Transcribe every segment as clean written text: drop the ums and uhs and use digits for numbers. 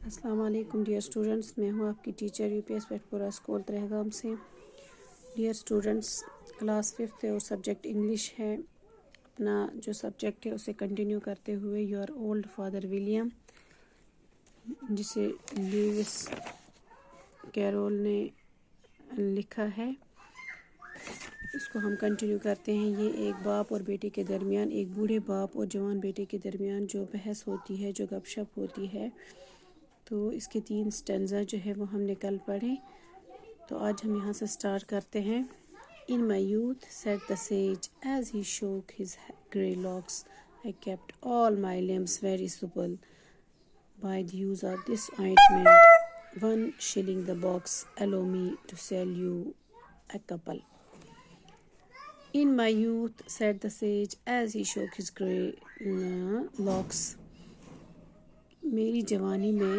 السلام علیکم dear students, میں ہوں آپ کی ٹیچر یو پی ایس پیٹ پورہ اسکول ترہگام سے۔ ڈیئر اسٹوڈنٹس، کلاس 5 اور سبجیکٹ انگلش ہے۔ اپنا جو سبجیکٹ ہے اسے کنٹینیو کرتے ہوئے یور اولڈ فادر ولیم، جسے لیوس کیرول نے لکھا ہے، اس کو ہم کنٹینیو کرتے ہیں۔ یہ ایک باپ اور بیٹے کے درمیان، ایک بوڑھے باپ اور جوان بیٹے کے درمیان جو بحث ہوتی ہے، جو گپ شپ ہوتی ہے، تو اس کے 3 سٹینزا جو ہے وہ ہم نے کل پڑھے۔ تو آج ہم یہاں سے سٹارٹ کرتے ہیں۔ In my youth, said the sage, as he shook his grey locks, I kept all my limbs very supple by the use of this ointment. 1 shilling the box. Allow me to sell you a couple. In my youth, said the sage, as he shook his grey locks. میری جوانی میں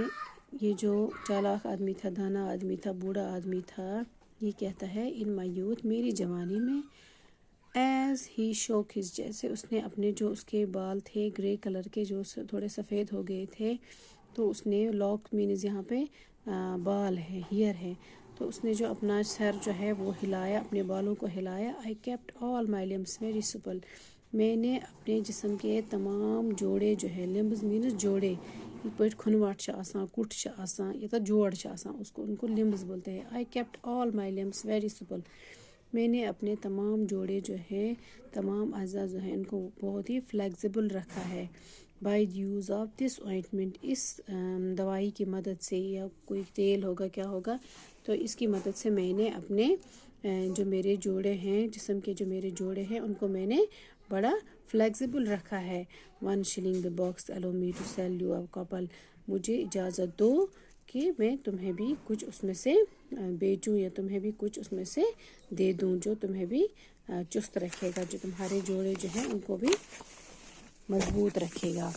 یہ جو چالاک آدمی تھا، دانا آدمی تھا، بوڑھا آدمی تھا، یہ کہتا ہے ان مائی یوتھ، میری جوانی میں، ایز ہی شوک ہز، جیسے اس نے اپنے جو اس کے بال تھے گرے کلر کے، جو تھوڑے سفید ہو گئے تھے، تو اس نے لاک مینز یہاں پہ بال ہے، ہیئر ہے، تو اس نے جو اپنا سر جو ہے وہ ہلایا، اپنے بالوں کو ہلایا۔ I kept all my لمبس very سپل، میں نے اپنے جسم کے تمام جوڑے جو ہے، لمبز مینز جوڑے، یِتھ پٲٹھۍ کھنوٹ چھِ آسان، کُٹھ چھِ آسان، یا جوڑ چھِ آسان، اس کو ان کو لمبز بولتے ہیں۔ I kept all my لمبس very سپل، میں نے اپنے تمام جوڑے جو ہے، تمام اعضاء جو ہیں، ان کو بہت ہی فلیکزیبل رکھا ہے۔ By the use of this ointment, اس دوائی کی مدد سے، یا کوئی تیل ہوگا، کیا ہوگا، تو اس کی مدد سے میں نے اپنے جو میرے جوڑے ہیں، جسم کے جو میرے جوڑے ہیں، ان کو میں نے بڑا فلیکزیبل رکھا ہے۔ 1 shilling the box, allow me to sell you a couple. مجھے اجازت دو کہ میں تمہیں بھی کچھ اس میں سے بیچوں، یا تمہیں بھی کچھ اس میں سے دے دوں، جو تمہیں بھی چست رکھے گا، جو تمہارے جوڑے جو ہیں ان کو بھی مضبوط رکھے گا۔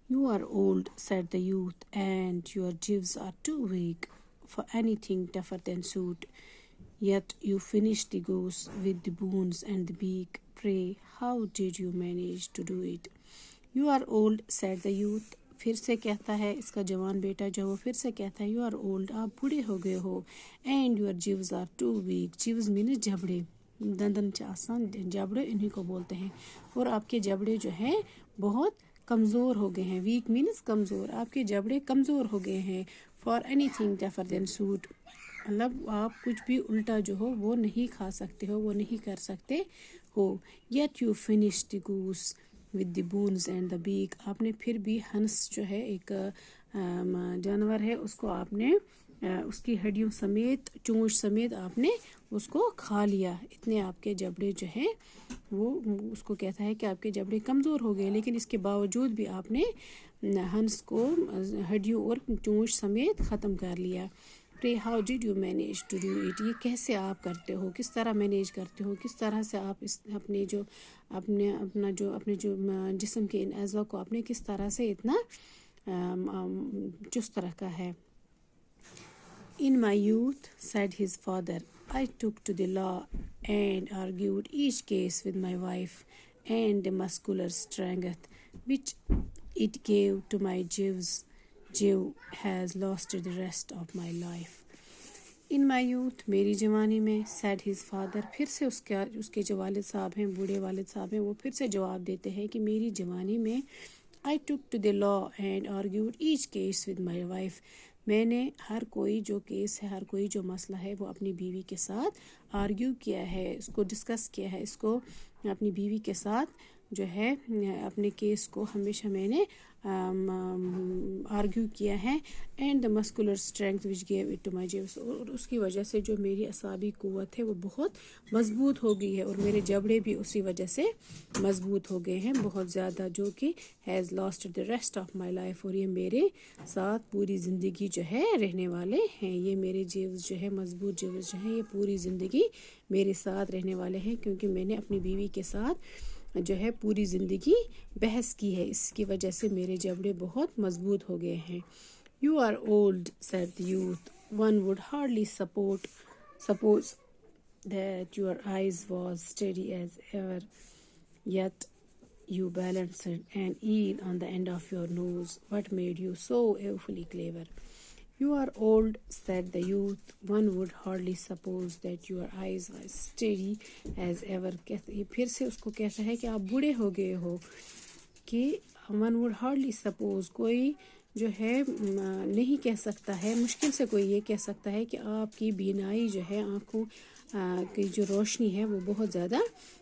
You are old, said the youth, and your gyves are too weak for anything tougher than suit. Yet you finished the goose with the bones and the beak. Pray, how did you manage to do it? You are old, said the youth. پھر سے کہتا ہے اس کا جوان بیٹا جو وہ پھر سے کہتا ہے، یو آر اولڈ، آپ بوڑھے ہو گئے ہو، and your jaws are too weak, jaws means جبڑے، دندن چاسان، جبڑے انہیں کو بولتے ہیں، اور آپ کے جبڑے جو ہیں بہت کمزور ہو گئے ہیں۔ ویک مینز کمزور، آپ کے جبڑے کمزور ہو گئے ہیں۔ For anything tougher than suit, مطلب آپ کچھ بھی الٹا جو ہو وہ نہیں کھا سکتے ہو، وہ نہیں کر سکتے ہو۔ یٹ یو فنش دی گوس with the bones and the back, آپ نے پھر بھی ہنس جو ہے ایک جانور ہے، اس کو آپ نے اس کی ہڈیوں سمیت، چونچ سمیت آپ نے اس کو کھا لیا۔ اتنے آپ کے جبڑے جو ہیں وہ، اس کو کہتا ہے کہ آپ کے جبڑے کمزور ہو گئے، لیکن اس کے باوجود بھی آپ نے ہنس کو ہڈیوں اور چونچ سمیت ختم کر لیا۔ Pray how did you manage to do it, یہ کیسے آپ کرتے ہو، کس طرح مینیج کرتے ہو، کس طرح سے آپ اپنے جو جسم کے ان اعضاء کو آپ نے کس طرح سے اتنا چست رکھا ہے۔ In my youth, said his father, I took to the law and argued each case with my wife, and the muscular strength which it gave to my jiv has lasted the rest of my life. In my youth، میری جوانی میں، said his father، پھر سے اس کے جو والد صاحب ہیں، بوڑھے والد صاحب ہیں، وہ پھر سے جواب دیتے ہیں کہ میری جوانی میں I took to the law and argued each case with my wife، میں نے ہر کوئی جو کیس ہے، ہر کوئی جو مسئلہ ہے، وہ اپنی بیوی کے ساتھ آرگیو کیا ہے، اس کو ڈسکس کیا ہے، اس کو اپنی بیوی کے ساتھ جو ہے اپنے کیس کو ہمیشہ میں نے آرگیو کیا ہے۔ And the muscular strength which gave it to my jaws, اور اس کی وجہ سے جو میری اعصابی قوت ہے وہ بہت مضبوط ہو گئی ہے، اور میرے جبڑے بھی اسی وجہ سے مضبوط ہو گئے ہیں بہت زیادہ، جو کہ has lasted the rest of my life, اور یہ میرے ساتھ پوری زندگی جو ہے رہنے والے ہیں۔ یہ میرے جیوز جو ہے، مضبوط جیوز جو ہیں، یہ پوری زندگی میرے ساتھ رہنے والے ہیں، کیونکہ میں نے اپنی بیوی کے ساتھ جو ہے پوری زندگی بحث کی ہے، اس کی وجہ سے میرے جبڑے بہت مضبوط ہو گئے ہیں۔ You are old, said the youth. One would hardly suppose that your eyes was steady as ever, yet you balanced an eel on the end of your nose. What made you so awfully clever? You are old, said the youth. One would hardly suppose that your eyes were steady as ever. پھر سے اس کو کہتا ہے کہ آپ بوڑھے ہو گئے ہو کہ one would hardly suppose کوئی جو ہے نہیں کہہ سکتا ہے, مشکل سے کوئی یہ کہہ سکتا ہے کہ آپ کی بینائی جو ہے, آنکھوں کی جو روشنی ہے وہ بہت زیادہ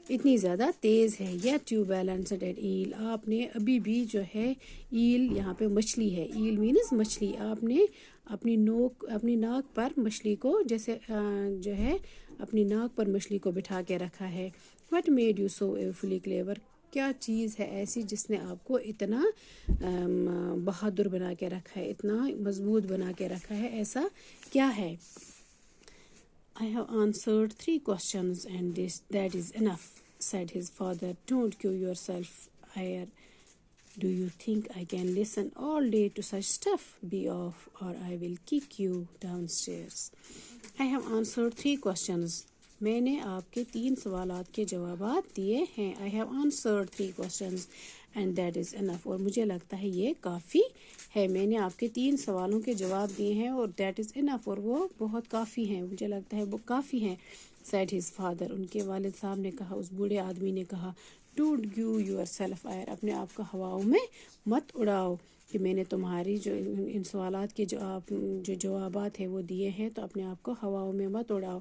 اتنی زیادہ تیز ہے. Yet you balanced an eel. آپ نے ابھی بھی جو ہے ایل, یہاں پہ مچھلی ہے, ایل مینز مچھلی, آپ نے اپنی ناک پر مچھلی کو جیسے جو ہے اپنی ناک پر مچھلی کو بٹھا کے رکھا ہے. What made you so awfully clever? کیا چیز ہے ایسی جس نے آپ کو اتنا بہادر بنا کے رکھا ہے, اتنا مضبوط بنا کے رکھا ہے, ایسا کیا ہے؟ I have answered 3 questions and that is enough, said his father. Don't kill yourself, Ayar. Do you think I can listen all day to such stuff? Be off or I will kick you downstairs. I have answered 3 questions. میں نے آپ کے 3 سوالات کے جوابات دیے ہیں. I have answered 3 questions and that is enough. اور مجھے لگتا ہے یہ کافی ہے. میں نے آپ کے 3 سوالوں کے جواب دیے ہیں اور that is enough, اور وہ بہت کافی ہیں, مجھے لگتا ہے وہ کافی ہیں. said his father. ان کے والد صاحب نے کہا, اس بوڑھے آدمی نے کہا. Don't give yourself air. اپنے آپ کو ہواؤں میں مت اڑاؤ کہ میں نے تمہاری جو ان سوالات کے جو جوابات ہیں وہ دیے ہیں, تو اپنے آپ کو ہواؤں میں مت اڑاؤ.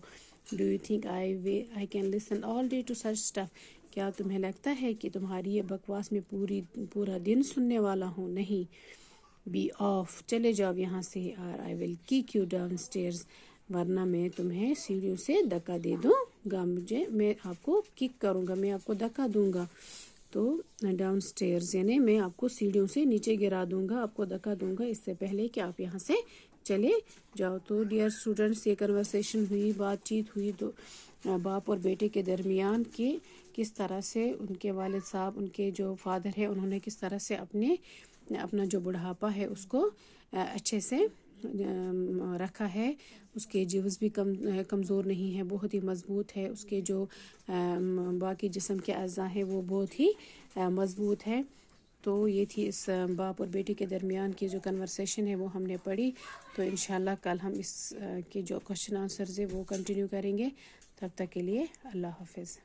Do you think I can listen all day to such stuff? کیا تمہیں لگتا ہے کہ تمہاری یہ بکواس میں پورا دن سننے والا ہوں؟ نہیں. Be off. چلے جاؤ یہاں سے. or I will kick you downstairs. ورنہ میں تمہیں سیڑھیوں سے دھکا دے دوں گا. میں آپ کو کک کروں گا, میں آپ کو دھکا دوں گا. تو ڈاؤن سٹیئرز یعنی میں آپ کو سیڑھیوں سے نیچے گرا دوں گا, آپ کو دھکا دوں گا اس سے پہلے کہ آپ یہاں سے چلے جاؤ. تو ڈیئر اسٹوڈنٹس, یہ کنورسیشن ہوئی, بات چیت ہوئی تو باپ اور بیٹے کے درمیان کہ کس طرح سے ان کے والد صاحب, ان کے جو فادر ہے, انہوں نے کس طرح سے اپنا جو بڑھاپا ہے اس کو اچھے سے رکھا ہے. اس کے جیوز بھی کمزور نہیں ہے, بہت ہی مضبوط ہے. اس کے جو باقی جسم کے اعضاء ہیں وہ بہت ہی مضبوط ہے. تو یہ تھی اس باپ اور بیٹی کے درمیان کی جو کنورسیشن ہے وہ ہم نے پڑھی. تو انشاءاللہ کل ہم اس کے جو کوشچن آنسرز ہے وہ کنٹینیو کریں گے. تب تک کے لیے اللہ حافظ.